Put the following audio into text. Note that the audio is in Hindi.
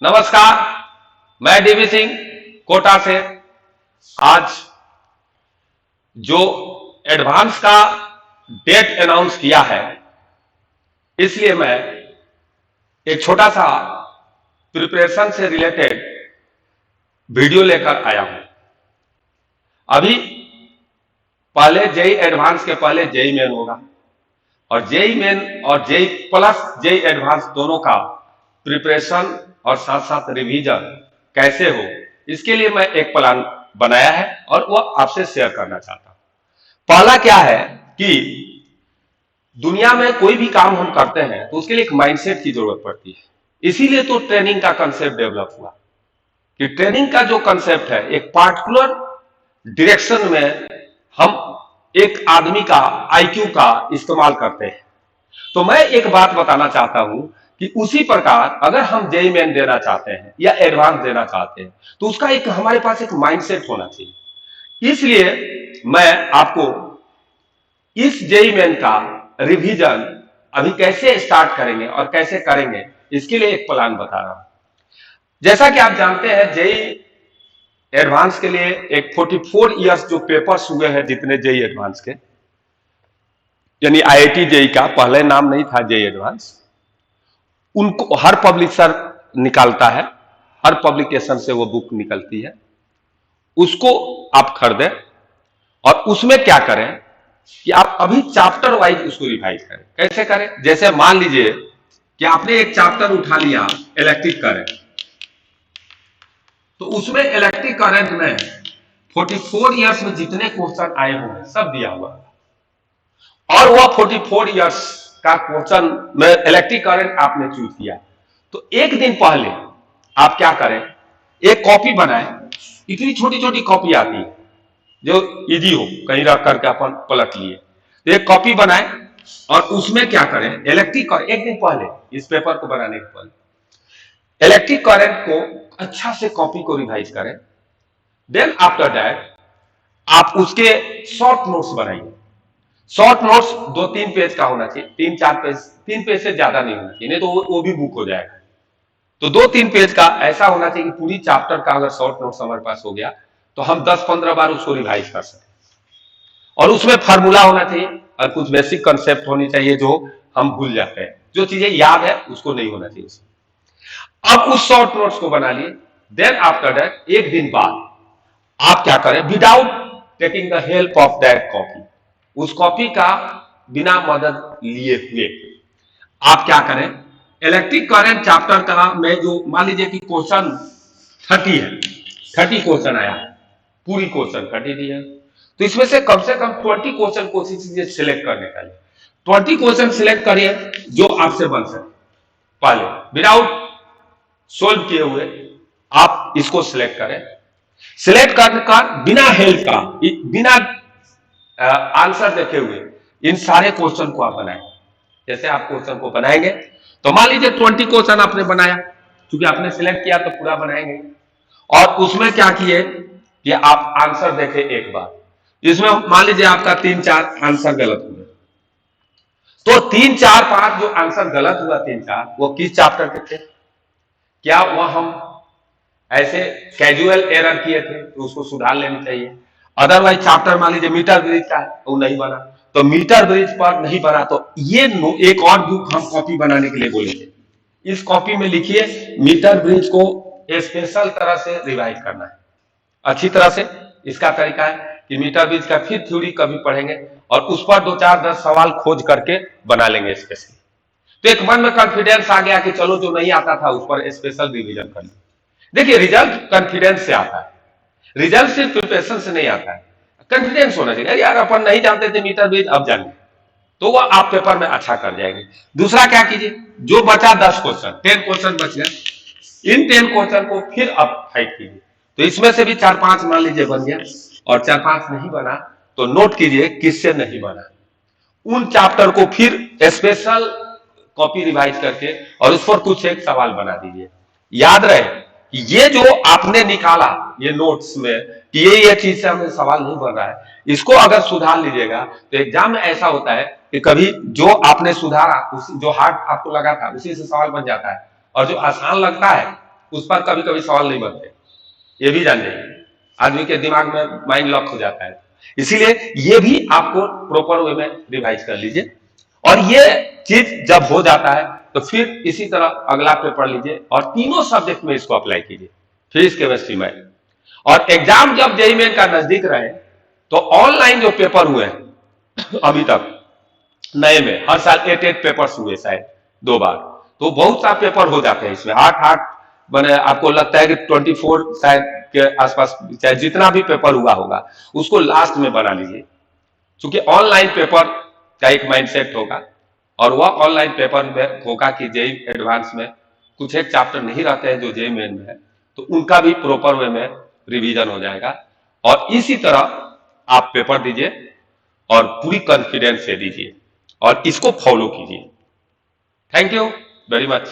नमस्कार। मैं डीवी सिंह कोटा से। आज जो एडवांस का डेट अनाउंस किया है, इसलिए मैं एक छोटा सा प्रिपरेशन से रिलेटेड वीडियो लेकर आया हूं। अभी पहले जेई एडवांस के पहले जेई मेन होगा और जेई मेन और जेई प्लस जेई एडवांस दोनों का प्रिपरेशन और साथ साथ रिवीजन कैसे हो, इसके लिए मैं एक प्लान बनाया है और वो आपसे शेयर करना चाहता हूं। पहला क्या है कि दुनिया में कोई भी काम हम करते हैं तो उसके लिए एक माइंडसेट की जरूरत पड़ती है। इसीलिए तो ट्रेनिंग का कंसेप्ट डेवलप हुआ कि ट्रेनिंग का जो कंसेप्ट है, एक पार्टिकुलर डायरेक्शन में हम एक आदमी का आईक्यू का इस्तेमाल करते हैं। तो मैं एक बात बताना चाहता हूं कि उसी प्रकार अगर हम जेई मेन देना चाहते हैं या एडवांस देना चाहते हैं तो उसका एक हमारे पास एक माइंडसेट होना चाहिए। इसलिए मैं आपको इस जेई मेन का रिवीजन अभी कैसे स्टार्ट करेंगे और कैसे करेंगे, इसके लिए एक प्लान बता रहा हूं। जैसा कि आप जानते हैं, जेई एडवांस के लिए एक 44 इयर्स जो पेपर्स हुए हैं जितने जेई एडवांस के, यानी आईआईटी जेई का पहले नाम नहीं था जेई एडवांस, उनको हर पब्लिशर निकालता है, हर पब्लिकेशन से वो बुक निकलती है, उसको आप खरीदें और उसमें क्या करें कि आप अभी चैप्टर वाइज उसको रिवाइज करें। कैसे करें? जैसे मान लीजिए कि आपने एक चैप्टर उठा लिया इलेक्ट्रिक करंट, तो उसमें इलेक्ट्रिक करंट में 44 इयर्स में जितने क्वेश्चन आए होंगे सब दिया हुआ और वह 44 इयर्स का क्वेश्चन में इलेक्ट्रिक करंट आपने चूज किया। तो एक दिन पहले आप क्या करें, एक कॉपी बनाएं। इतनी छोटी छोटी कॉपी आती है जो इजी हो, कहीं रख करके अपन पलट लिए। तो एक कॉपी बनाएं और उसमें क्या करें, इलेक्ट्रिक करंट एक दिन पहले, इस पेपर को बनाने के पहले इलेक्ट्रिक करंट को अच्छा से कॉपी को रिवाइज करें। देन आफ्टर दैट आप उसके शॉर्ट नोट्स बनाइए। शॉर्ट नोट्स 2-3 पेज का होना चाहिए, 3-4 पेज, 3 पेज से ज्यादा नहीं होना चाहिए, नहीं तो वो भी बुक हो जाएगा। तो 2-3 पेज का ऐसा होना चाहिए कि पूरी चैप्टर का अगर शॉर्ट नोट्स हमारे पास हो गया तो हम 10-15 बार उसको रिवाइज कर सकते। और उसमें फार्मूला होना चाहिए और कुछ बेसिक कंसेप्ट होनी चाहिए जो हम भूल जाते हैं, जो चीजें याद है उसको नहीं होना चाहिए उसमें। अब उस शॉर्ट नोट्स को बना लिए। देन आफ्टर दैट एक दिन बाद आप क्या करें, without taking the help of that copy, उस कॉपी का बिना मदद लिए हुए आप क्या करें, इलेक्ट्रिक करंट चैप्टर का में जो मान लीजिए कि क्वेश्चन 30 है, 30 क्वेश्चन आया है, पूरी क्वेश्चन 30 दी है, तो इसमें से कम 20 क्वेश्चन कोशिश कीजिए सिलेक्ट करने का लिए। 20 क्वेश्चन सिलेक्ट करिए जो आपसे बन सके। पहले विदाउट सोल्व किए हुए आप इसको सिलेक्ट करें। सिलेक्ट करने का बिना हेल्प का, बिना आंसर देखे हुए इन सारे क्वेश्चन को आप बनाएं। जैसे आप क्वेश्चन को बनाएंगे तो मान लीजिए 20 क्वेश्चन आपने बनाया, क्योंकि आपने सिलेक्ट किया तो पूरा बनाएंगे। और उसमें क्या किए कि आप आंसर देखें एक बार। इसमें मान लीजिए आपका 3-4 आंसर गलत हुआ, तो 3-4-5 जो आंसर गलत हुआ 3-4, वो किस चैप्टर के थे? क्या वह हम ऐसे कैजुअल एरर किए थे तो उसको सुधार लेनी चाहिए। अदरवाइज चैप्टर मान लीजिए मीटर ब्रिज का है, वो नहीं बना, तो मीटर ब्रिज पर नहीं बना तो ये एक और बुक हम कॉपी बनाने के लिए बोले थे। इस कॉपी में लिखिए मीटर ब्रिज को स्पेशल तरह से रिवाइज करना है अच्छी तरह से। इसका तरीका है कि मीटर ब्रिज का फिर थ्योरी कभी पढ़ेंगे और उस पर 2-4-10 सवाल खोज करके बना लेंगे स्पेशल। तो एक मन में कॉन्फिडेंस आ गया कि चलो जो नहीं आता था उस पर स्पेशल रिवीजन कर ली। देखिए, रिजल्ट कॉन्फिडेंस से आता है, रिजल्ट सिर्फ प्रिपरेशन से नहीं आता है। कॉन्फिडेंस होना चाहिए, यार अपन नहीं जानते थे मीटर ब्रिज, अब जानिए, तो वह आप पेपर में अच्छा कर जाएंगे। दूसरा क्या कीजिए, जो बचा 10 क्वेश्चन, 10 क्वेश्चन बच गए, इन 10 क्वेश्चन को फिर आप फाइट कीजिए। तो इसमें से भी 4-5 मान लीजिए बन गया और 4-5 नहीं बना तो नोट कीजिए किससे नहीं बना। उन चैप्टर को फिर स्पेशल कॉपी रिवाइज करके और उस पर कुछ एक सवाल बना दीजिए। याद रहे कि ये जो आपने निकाला ये नोट्स में कि ये चीज से हमें सवाल नहीं बन रहा है, इसको अगर सुधार लीजिएगा तो एग्जाम में ऐसा होता है कि कभी जो आपने सुधारा, जो हार्ड आपको लगा था उसी से सवाल बन जाता है, और जो आसान लगता है उस पर कभी कभी सवाल नहीं बनते, ये भी जान जाइए। आदमी के दिमाग में माइंड लॉक हो जाता है, इसीलिए ये भी आपको प्रॉपर वे में रिवाइज कर लीजिए। और ये चीज जब हो जाता है तो फिर इसी तरह अगला पेपर लीजिए और तीनों सब्जेक्ट में इसको अप्लाई कीजिए, फिजिक्स केमिस्ट्री मैथ। और एग्जाम जब जेईई मेन का नजदीक रहे तो ऑनलाइन जो पेपर हुए हैं अभी तक नए में, हर साल 8 पेपर्स हुए शायद 2 बार, तो बहुत सा पेपर हो जाते हैं इसमें 8 बने। आपको लगता है कि 24 शायद के आसपास, चाहे जितना भी पेपर हुआ होगा उसको लास्ट में बना लीजिए, क्योंकि ऑनलाइन पेपर का एक माइंडसेट होगा और वह ऑनलाइन पेपर में होगा कि जेईई एडवांस में कुछ एक चैप्टर नहीं रहते हैं जो जेईई मेन में है, तो उनका भी प्रॉपर वे में रिवीजन हो जाएगा। और इसी तरह आप पेपर दीजिए और पूरी कॉन्फिडेंस से दीजिए और इसको फॉलो कीजिए। Thank you very much.